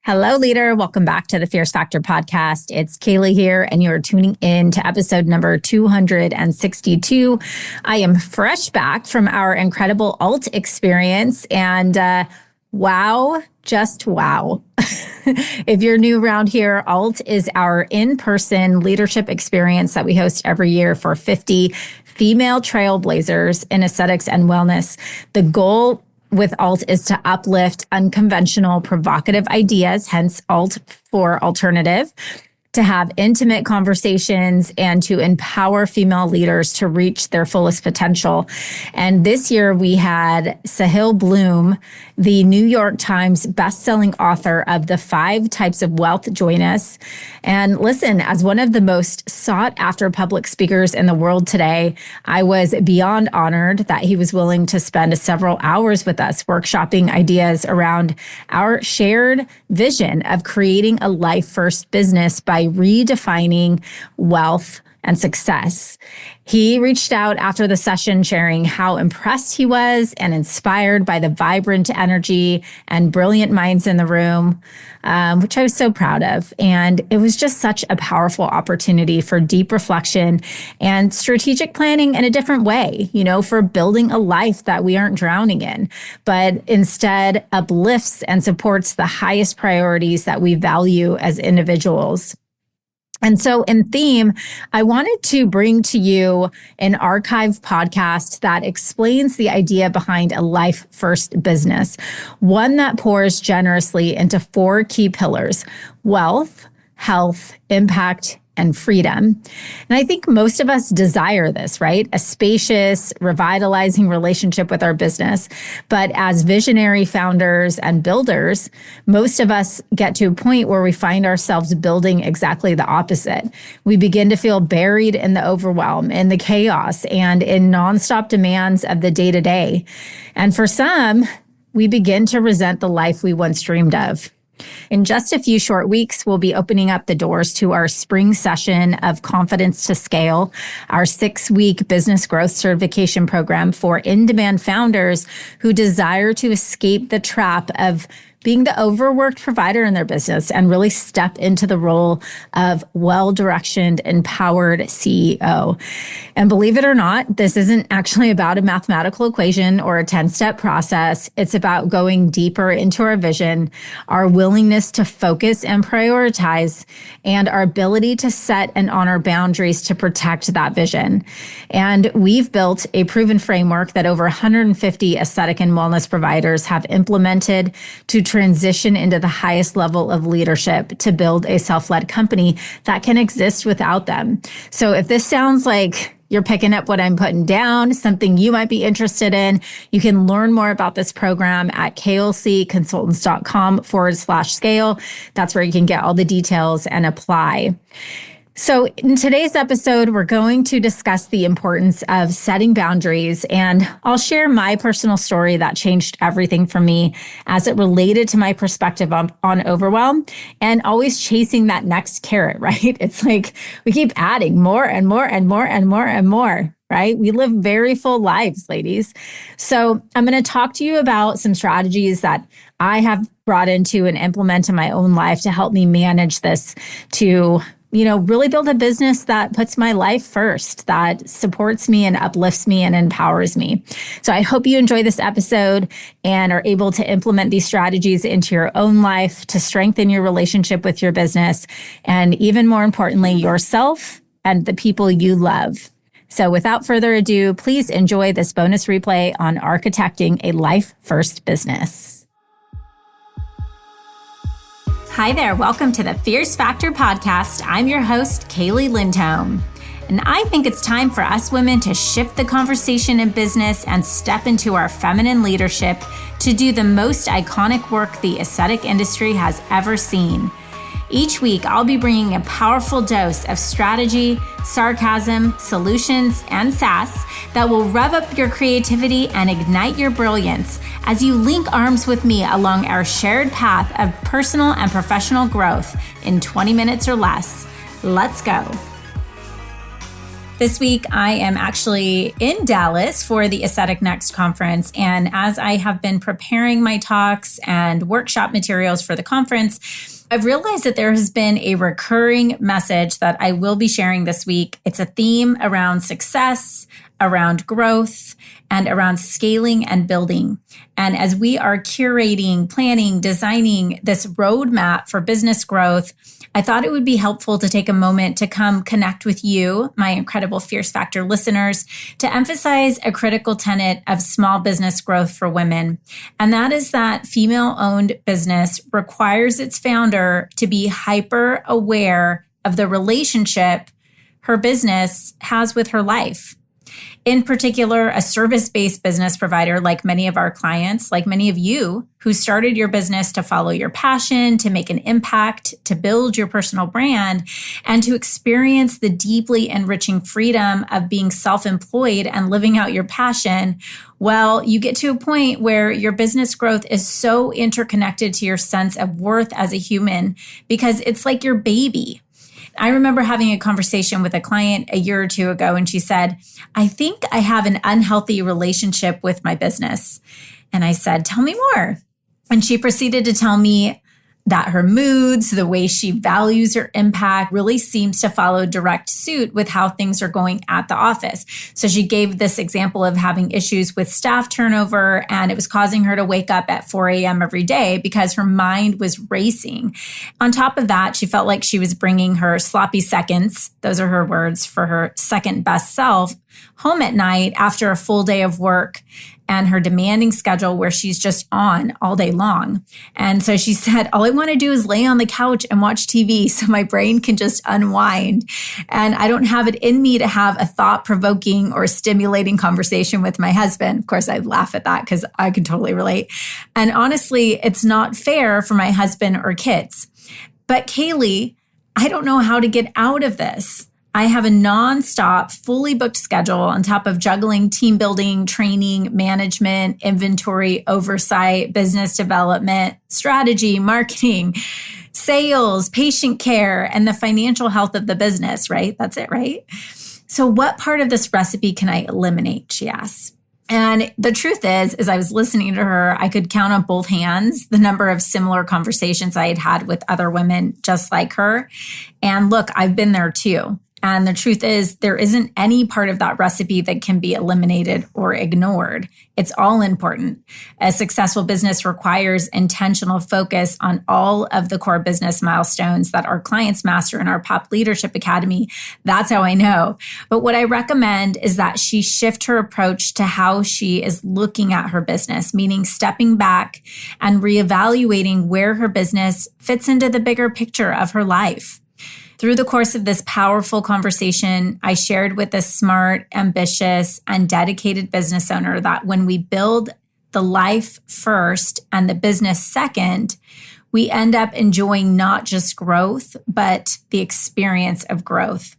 Hello, leader. Welcome back to the Fierce Factor podcast. It's Kaylee here, and you're tuning in to episode number 262. I am fresh back from our incredible alt experience, and wow, just wow. If you're new around here, alt is our in-person leadership experience that we host every year for 50 female trailblazers in aesthetics and wellness. The goal with alt is to uplift unconventional, provocative ideas, hence alt for alternative, to have intimate conversations and to empower female leaders to reach their fullest potential. And this year we had Sahil Bloom, the New York Times bestselling author of The 5 Types of Wealth, join us. And listen, as one of the most sought after public speakers in the world today, I was beyond honored that he was willing to spend several hours with us workshopping ideas around our shared vision of creating a life first business by redefining wealth and success. He reached out after the session sharing how impressed he was and inspired by the vibrant energy and brilliant minds in the room, which I was so proud of. And it was just such a powerful opportunity for deep reflection and strategic planning in a different way, for building a life that we aren't drowning in, but instead uplifts and supports the highest priorities that we value as individuals. And so in theme, I wanted to bring to you an archive podcast that explains the idea behind a life first business, one that pours generously into 4 key pillars: wealth, health, impact, and freedom. And I think most of us desire this, right? A spacious, revitalizing relationship with our business. But as visionary founders and builders, most of us get to a point where we find ourselves building exactly the opposite. We begin to feel buried in the overwhelm, in the chaos, and in nonstop demands of the day-to-day. And for some, we begin to resent the life we once dreamed of. In just a few short weeks, we'll be opening up the doors to our spring session of Confidence to Scale, our 6-week business growth certification program for in-demand founders who desire to escape the trap of being the overworked provider in their business and really step into the role of well-directioned, empowered CEO. And believe it or not, this isn't actually about a mathematical equation or a 10-step process. It's about going deeper into our vision, our willingness to focus and prioritize, and our ability to set and honor boundaries to protect that vision. And we've built a proven framework that over 150 aesthetic and wellness providers have implemented to transition into the highest level of leadership to build a self-led company that can exist without them. So if this sounds like you're picking up what I'm putting down, something you might be interested in, you can learn more about this program at klcconsultants.com/scale. That's where you can get all the details and apply. So in today's episode, we're going to discuss the importance of setting boundaries, and I'll share my personal story that changed everything for me as it related to my perspective on overwhelm and always chasing that next carrot, right? It's like we keep adding more and more and more and more and more, right? We live very full lives, ladies. So I'm going to talk to you about some strategies that I have brought into and implement in my own life to help me manage this, to really build a business that puts my life first, that supports me and uplifts me and empowers me. So I hope you enjoy this episode and are able to implement these strategies into your own life to strengthen your relationship with your business, and even more importantly, yourself and the people you love. So without further ado, please enjoy this bonus replay on architecting a life first business. Hi there, welcome to the Fierce Factor podcast. I'm your host, Kaylee Lindholm. And I think it's time for us women to shift the conversation in business and step into our feminine leadership to do the most iconic work the aesthetic industry has ever seen. Each week, I'll be bringing a powerful dose of strategy, sarcasm, solutions, and sass that will rev up your creativity and ignite your brilliance as you link arms with me along our shared path of personal and professional growth in 20 minutes or less. Let's go. This week, I am actually in Dallas for the Aesthetic Next conference. And as I have been preparing my talks and workshop materials for the conference, I've realized that there has been a recurring message that I will be sharing this week. It's a theme around success, around growth, and around scaling and building. And as we are curating, planning, designing this roadmap for business growth, I thought it would be helpful to take a moment to come connect with you, my incredible Fierce Factor listeners, to emphasize a critical tenet of small business growth for women. And that is that female-owned business requires its founder to be hyper aware of the relationship her business has with her life. In particular, a service-based business provider like many of our clients, like many of you who started your business to follow your passion, to make an impact, to build your personal brand, and to experience the deeply enriching freedom of being self-employed and living out your passion. Well, you get to a point where your business growth is so interconnected to your sense of worth as a human because it's like your baby. I remember having a conversation with a client a year or two ago, and she said, I think I have an unhealthy relationship with my business. And I said, tell me more. And she proceeded to tell me that her moods, the way she values her impact really seems to follow direct suit with how things are going at the office. So she gave this example of having issues with staff turnover, and it was causing her to wake up at 4 a.m. every day because her mind was racing. On top of that, she felt like she was bringing her sloppy seconds, those are her words, for her second best self, home at night after a full day of work and her demanding schedule where she's just on all day long. And so she said, all I want to do is lay on the couch and watch TV so my brain can just unwind. And I don't have it in me to have a thought-provoking or stimulating conversation with my husband. Of course, I laugh at that because I can totally relate. And honestly, it's not fair for my husband or kids. But Kaylee, I don't know how to get out of this. I have a nonstop, fully booked schedule on top of juggling team building, training, management, inventory, oversight, business development, strategy, marketing, sales, patient care, and the financial health of the business, right? That's it, right? So what part of this recipe can I eliminate, she asks. And the truth is I was listening to her, I could count on both hands the number of similar conversations I had had with other women just like her. And look, I've been there too. And the truth is, there isn't any part of that recipe that can be eliminated or ignored. It's all important. A successful business requires intentional focus on all of the core business milestones that our clients master in our Pop Leadership Academy. That's how I know. But what I recommend is that she shift her approach to how she is looking at her business, meaning stepping back and reevaluating where her business fits into the bigger picture of her life. Through the course of this powerful conversation, I shared with this smart, ambitious, and dedicated business owner that when we build the life first and the business second, we end up enjoying not just growth, but the experience of growth.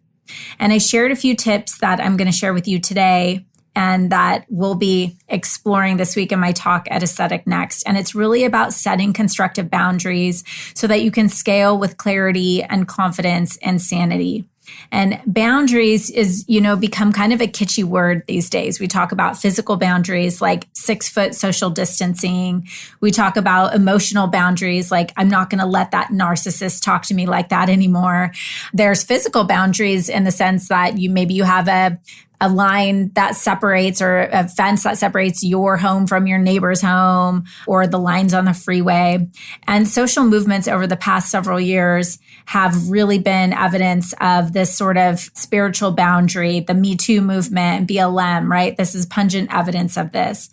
And I shared a few tips that I'm going to share with you today and that we'll be exploring this week in my talk at Aesthetic Next. And it's really about setting constructive boundaries so that you can scale with clarity and confidence and sanity. And boundaries is, become kind of a kitschy word these days. We talk about physical boundaries like 6-foot social distancing. We talk about emotional boundaries like I'm not going to let that narcissist talk to me like that anymore. There's physical boundaries in the sense that you have a line that separates or a fence that separates your home from your neighbor's home or the lines on the freeway. And social movements over the past several years have really been evidence of this sort of spiritual boundary, the Me Too movement, BLM, right? This is pungent evidence of this.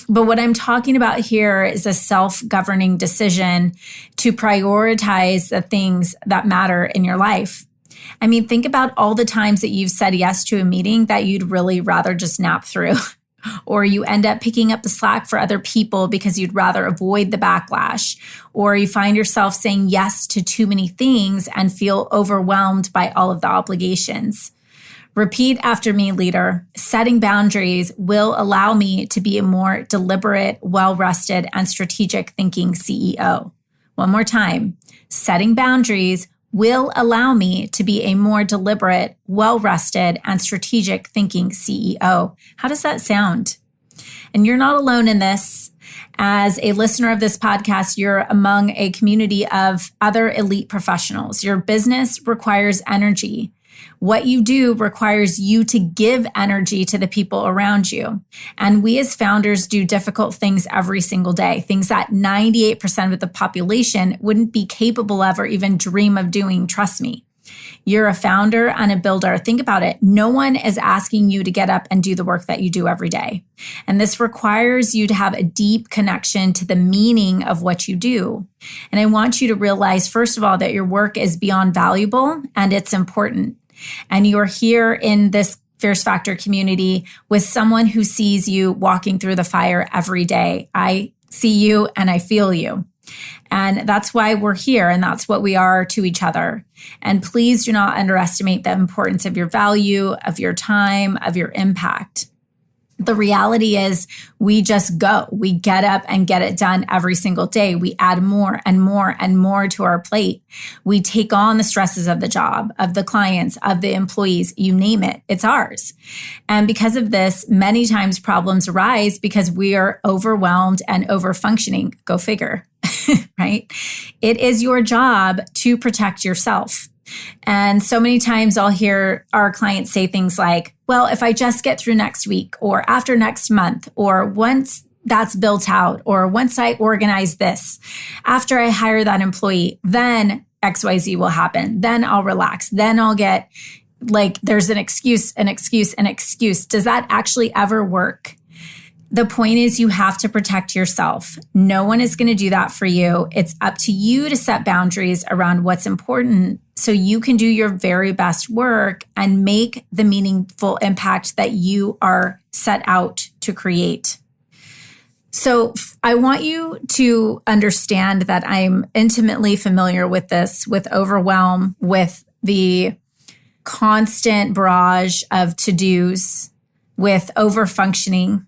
But what I'm talking about here is a self-governing decision to prioritize the things that matter in your life. I mean, think about all the times that you've said yes to a meeting that you'd really rather just nap through, or you end up picking up the slack for other people because you'd rather avoid the backlash, or you find yourself saying yes to too many things and feel overwhelmed by all of the obligations. Repeat after me, leader. Setting boundaries will allow me to be a more deliberate, well-rested, and strategic thinking CEO. One more time. Setting boundaries will allow me to be a more deliberate, well-rested, and strategic thinking CEO. How does that sound? And you're not alone in this. As a listener of this podcast, you're among a community of other elite professionals. Your business requires energy. What you do requires you to give energy to the people around you. And we as founders do difficult things every single day, things that 98% of the population wouldn't be capable of or even dream of doing, trust me. You're a founder and a builder. Think about it. No one is asking you to get up and do the work that you do every day. And this requires you to have a deep connection to the meaning of what you do. And I want you to realize, first of all, that your work is beyond valuable and it's important. And you're here in this Fierce Factor community with someone who sees you walking through the fire every day. I see you and I feel you. And that's why we're here, and that's what we are to each other. And please do not underestimate the importance of your value, of your time, of your impact. The reality is we just go. We get up and get it done every single day. We add more and more and more to our plate. We take on the stresses of the job, of the clients, of the employees, you name it, it's ours. And because of this, many times problems arise because we are overwhelmed and overfunctioning. Go figure, right? It is your job to protect yourself. And so many times I'll hear our clients say things like, well, if I just get through next week or after next month, or once that's built out, or once I organize this, after I hire that employee, then XYZ will happen. Then I'll relax. Then I'll get there's an excuse. Does that actually ever work? The point is you have to protect yourself. No one is going to do that for you. It's up to you to set boundaries around what's important so you can do your very best work and make the meaningful impact that you are set out to create. So I want you to understand that I'm intimately familiar with this, with overwhelm, with the constant barrage of to-dos, with overfunctioning.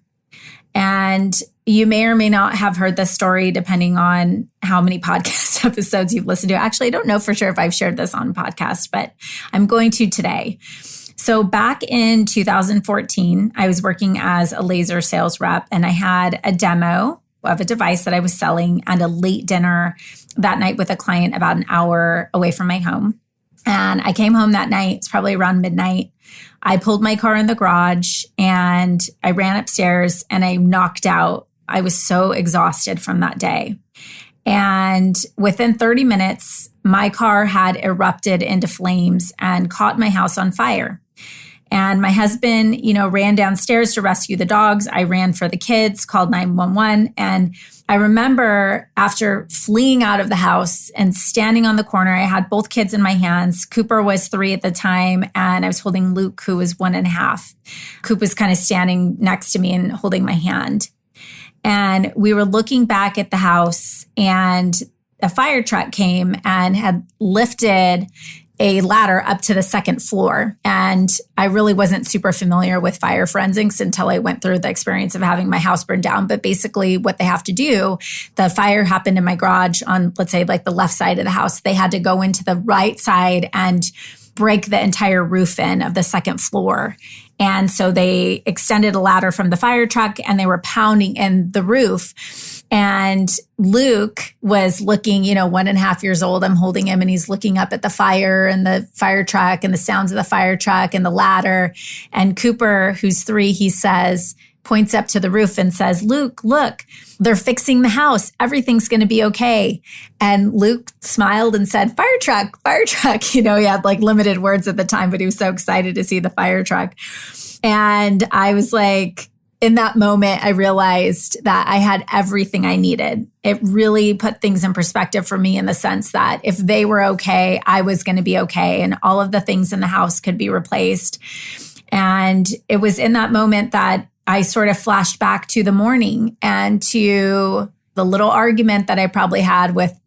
And you may or may not have heard this story depending on how many podcast episodes you've listened to. Actually, I don't know for sure if I've shared this on podcast, but I'm going to today. So back in 2014, I was working as a laser sales rep, and I had a demo of a device that I was selling and a late dinner that night with a client about an hour away from my home. And I came home that night, it's probably around midnight. I pulled my car in the garage and I ran upstairs and I knocked out. I was so exhausted from that day. And within 30 minutes, my car had erupted into flames and caught my house on fire. And my husband, ran downstairs to rescue the dogs. I ran for the kids, called 911. And I remember after fleeing out of the house and standing on the corner, I had both kids in my hands. Cooper was 3 at the time, and I was holding Luke, who was 1.5. Coop was kind of standing next to me and holding my hand. And we were looking back at the house, and a fire truck came and had lifted a ladder up to the second floor. And I really wasn't super familiar with fire forensics until I went through the experience of having my house burned down. But basically what they have to do, the fire happened in my garage on, let's say, the left side of the house. They had to go into the right side and break the entire roof in of the second floor. And so they extended a ladder from the fire truck and they were pounding in the roof. And Luke was looking, 1.5 years old. I'm holding him and he's looking up at the fire and the fire truck and the sounds of the fire truck and the ladder. And Cooper, who's 3, he points up to the roof and says, Luke, look, they're fixing the house. Everything's going to be okay. And Luke smiled and said, fire truck, fire truck. He had limited words at the time, but he was so excited to see the fire truck. And I was like, in that moment, I realized that I had everything I needed. It really put things in perspective for me in the sense that if they were okay, I was going to be okay. And all of the things in the house could be replaced. And it was in that moment that I sort of flashed back to the morning and to the little argument that I probably had with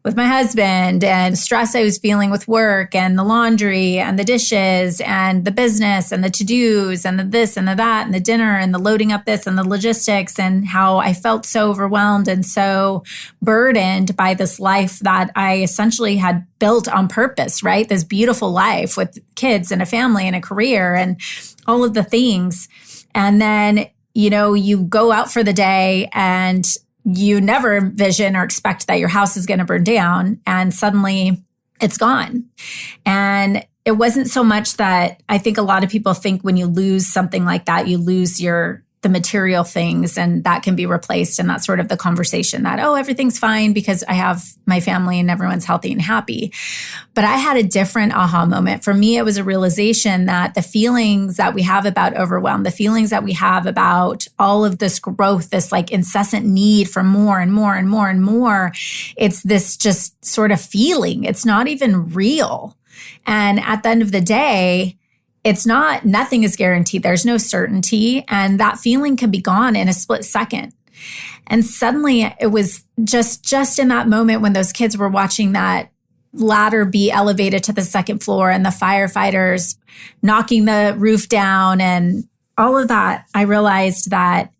with my husband and stress I was feeling with work and the laundry and the dishes and the business and the to-dos and the this and the that and the dinner and the loading up this and the logistics, and how I felt so overwhelmed and so burdened by this life that I essentially had built on purpose, right? This beautiful life with kids and a family and a career and all of the things. And then, you go out for the day and you never envision or expect that your house is going to burn down, and suddenly it's gone. And it wasn't so much that I think a lot of people think when you lose something like that, you lose the material things and that can be replaced. And that's sort of the conversation that, oh, everything's fine because I have my family and everyone's healthy and happy. But I had a different aha moment. For me, it was a realization that the feelings that we have about overwhelm, the feelings that we have about all of this growth, this like incessant need for more and more and more and more, it's this just sort of feeling. It's not even real. And at the end of the day, nothing is guaranteed. There's no certainty. And that feeling can be gone in a split second. And suddenly it was just in that moment when those kids were watching that ladder be elevated to the second floor and the firefighters knocking the roof down and all of that, I realized that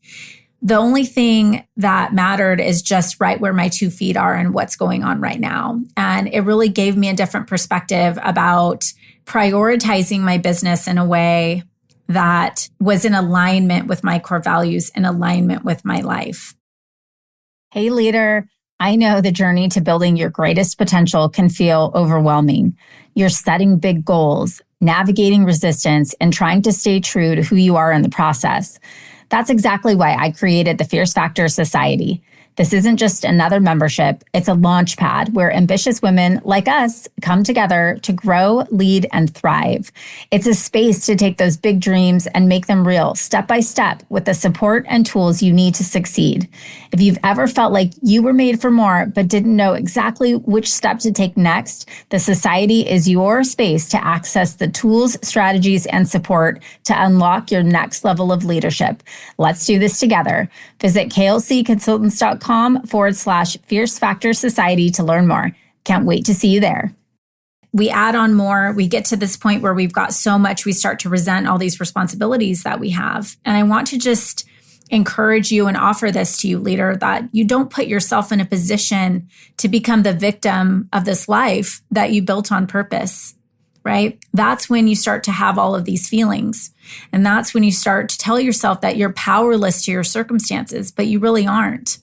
the only thing that mattered is just right where my 2 feet are and what's going on right now. And it really gave me a different perspective about prioritizing my business in a way that was in alignment with my core values, in alignment with my life. Hey, leader, I know the journey to building your greatest potential can feel overwhelming. You're setting big goals, navigating resistance, and trying to stay true to who you are in the process. That's exactly why I created the Fierce Factor Society. This isn't just another membership, it's a launch pad where ambitious women like us come together to grow, lead, and thrive. It's a space to take those big dreams and make them real step by step with the support and tools you need to succeed. If you've ever felt like you were made for more but didn't know exactly which step to take next, the Society is your space to access the tools, strategies, and support to unlock your next level of leadership. Let's do this together. Visit klcconsultants.com/Fierce Factor Society to learn more. Can't wait to see you there. We add on more. We get to this point where we've got so much, we start to resent all these responsibilities that we have. And I want to just encourage you and offer this to you, leader, that you don't put yourself in a position to become the victim of this life that you built on purpose, right? That's when you start to have all of these feelings. And that's when you start to tell yourself that you're powerless to your circumstances, but you really aren't.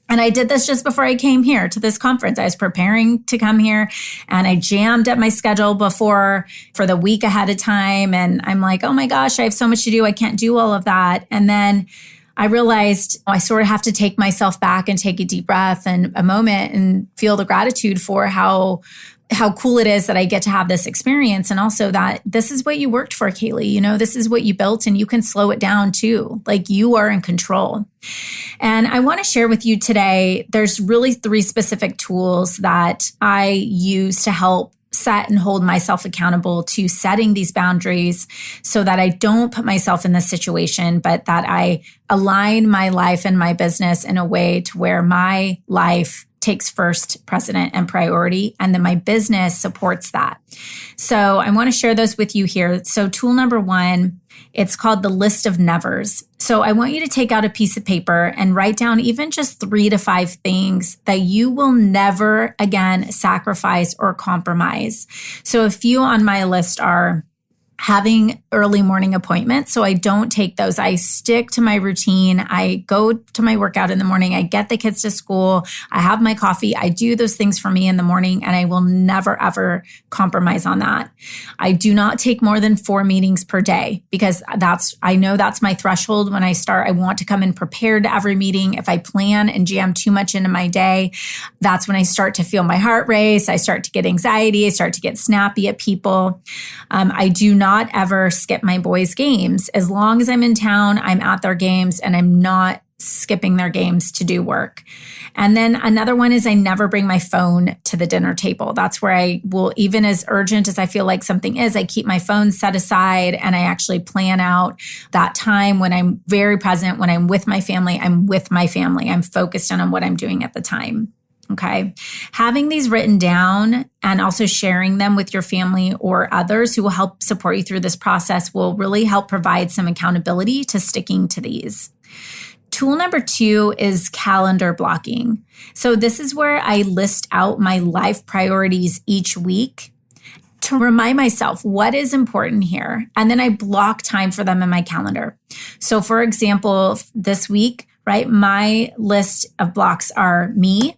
And I did this just before I came here to this conference. I was preparing to come here and I jammed up my schedule for the week ahead of time. And I'm like, oh my gosh, I have so much to do. I can't do all of that. And then I realized I sort of have to take myself back and take a deep breath and a moment and feel the gratitude for how cool it is that I get to have this experience. And also that this is what you worked for, Kaylee. This is what you built and you can slow it down too. Like you are in control. And I want to share with you today, there's really 3 specific tools that I use to help set and hold myself accountable to setting these boundaries so that I don't put myself in this situation, but that I align my life and my business in a way to where my life takes first precedent and priority, and then my business supports that. So I want to share those with you here. So tool number 1, it's called the list of nevers. So I want you to take out a piece of paper and write down even just 3 to 5 things that you will never again sacrifice or compromise. So a few on my list are having early morning appointments. So I don't take those. I stick to my routine. I go to my workout in the morning. I get the kids to school. I have my coffee. I do those things for me in the morning, and I will never, ever compromise on that. I do not take more than 4 meetings per day because I know that's my threshold when I start. I want to come in prepared to every meeting. If I plan and jam too much into my day, that's when I start to feel my heart race. I start to get anxiety. I start to get snappy at people. I do not ever skip my boys' games. As long as I'm in town, I'm at their games and I'm not skipping their games to do work. And then another one is I never bring my phone to the dinner table. That's where I will, even as urgent as I feel like something is, I keep my phone set aside and I actually plan out that time when I'm very present, when I'm with my family, I'm with my family. I'm focused on what I'm doing at the time. Okay. Having these written down and also sharing them with your family or others who will help support you through this process will really help provide some accountability to sticking to these. Tool number 2 is calendar blocking. So this is where I list out my life priorities each week to remind myself what is important here. And then I block time for them in my calendar. So for example, this week, right, my list of blocks are me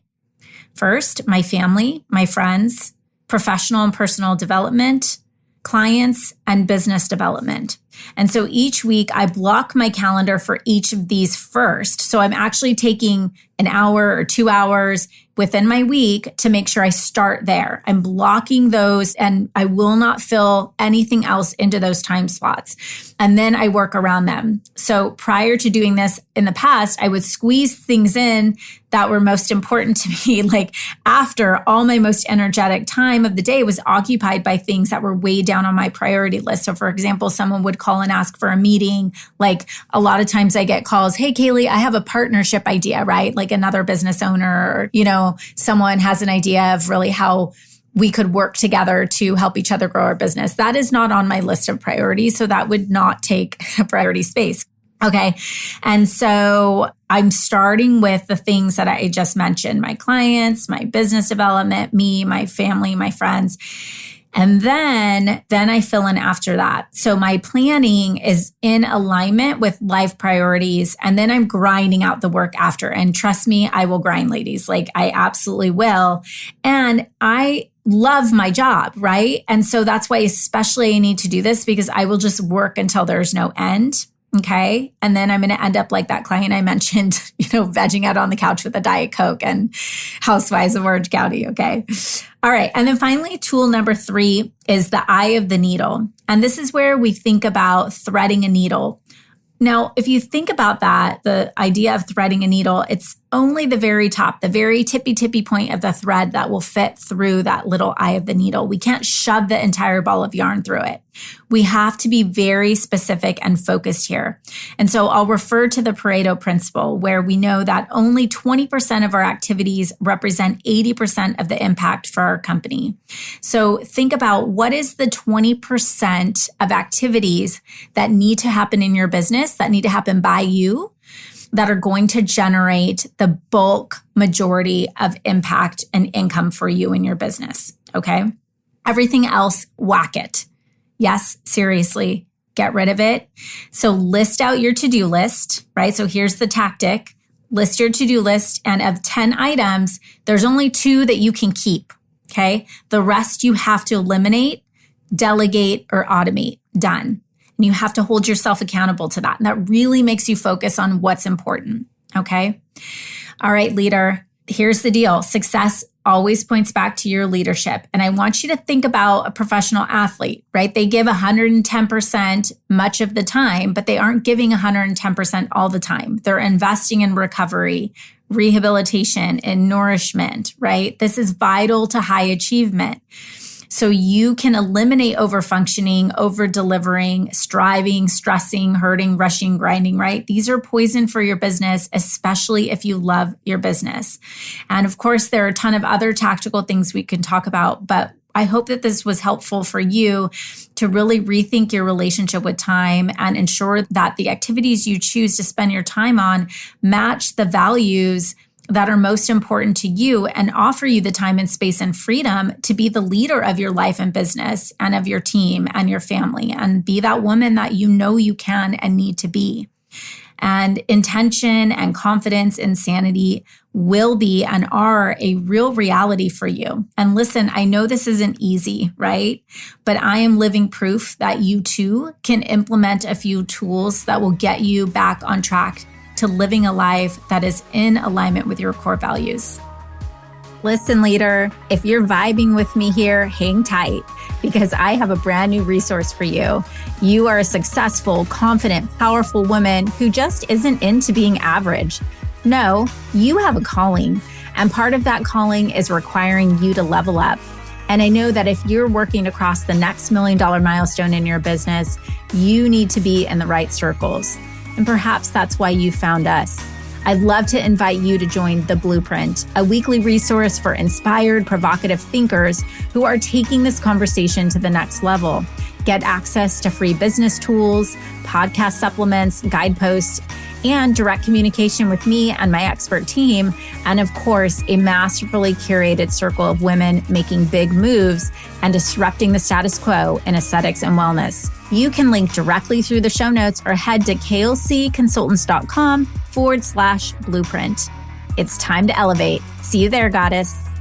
first, my family, my friends, professional and personal development, clients, and business development. And so each week I block my calendar for each of these first. So I'm actually taking an hour or 2 hours within my week to make sure I start there. I'm blocking those and I will not fill anything else into those time slots. And then I work around them. So prior to doing this in the past, I would squeeze things in that were most important to me. Like after all my most energetic time of the day was occupied by things that were way down on my priority list. So for example, someone would call and ask for a meeting. Like a lot of times I get calls, hey, Kaylee, I have a partnership idea, right? Like another business owner, or, someone has an idea of really how we could work together to help each other grow our business. That is not on my list of priorities. So that would not take a priority space. Okay. And so I'm starting with the things that I just mentioned, my clients, my business development, me, my family, my friends. And then I fill in after that. So my planning is in alignment with life priorities. And then I'm grinding out the work after. And trust me, I will grind, ladies. Like I absolutely will. And I love my job, right? And so that's why especially I need to do this because I will just work until there's no end. Okay. And then I'm going to end up like that client I mentioned, vegging out on the couch with a Diet Coke and Housewives of Orange County. Okay. All right. And then finally, tool number 3 is the eye of the needle. And this is where we think about threading a needle. Now, if you think about that, the idea of threading a needle, it's only the very top, the very tippy point of the thread that will fit through that little eye of the needle. We can't shove the entire ball of yarn through it. We have to be very specific and focused here. And so I'll refer to the Pareto principle where we know that only 20% of our activities represent 80% of the impact for our company. So think about what is the 20% of activities that need to happen in your business, that need to happen by you, that are going to generate the bulk majority of impact and income for you and your business. Okay. Everything else, whack it. Yes, seriously, get rid of it. So list out your to-do list, right? So here's the tactic. List your to-do list. And of 10 items, there's only 2 that you can keep. Okay. The rest you have to eliminate, delegate, or automate. Done. And you have to hold yourself accountable to that. And that really makes you focus on what's important. Okay. All right, leader. Here's the deal. Success always points back to your leadership. And I want you to think about a professional athlete, right? They give 110% much of the time, but they aren't giving 110% all the time. They're investing in recovery, rehabilitation, and nourishment, right? This is vital to high achievement. So you can eliminate overfunctioning, over-delivering, striving, stressing, hurting, rushing, grinding, right? These are poison for your business, especially if you love your business. And of course, there are a ton of other tactical things we can talk about, but I hope that this was helpful for you to really rethink your relationship with time and ensure that the activities you choose to spend your time on match the values that are most important to you and offer you the time and space and freedom to be the leader of your life and business and of your team and your family and be that woman that you know you can and need to be. And intention and confidence and sanity will be and are a real reality for you. And listen, I know this isn't easy, right? But I am living proof that you too can implement a few tools that will get you back on track to living a life that is in alignment with your core values. Listen, leader, if you're vibing with me here, hang tight because I have a brand new resource for you. You are a successful, confident, powerful woman who just isn't into being average. No, you have a calling, and part of that calling is requiring you to level up. And I know that if you're working to cross the next $1 million milestone in your business, you need to be in the right circles. And perhaps that's why you found us. I'd love to invite you to join The Blueprint, a weekly resource for inspired, provocative thinkers who are taking this conversation to the next level. Get access to free business tools, podcast supplements, guideposts, and direct communication with me and my expert team. And of course, a masterfully curated circle of women making big moves and disrupting the status quo in aesthetics and wellness. You can link directly through the show notes or head to klcconsultants.com/blueprint. It's time to elevate. See you there, goddess.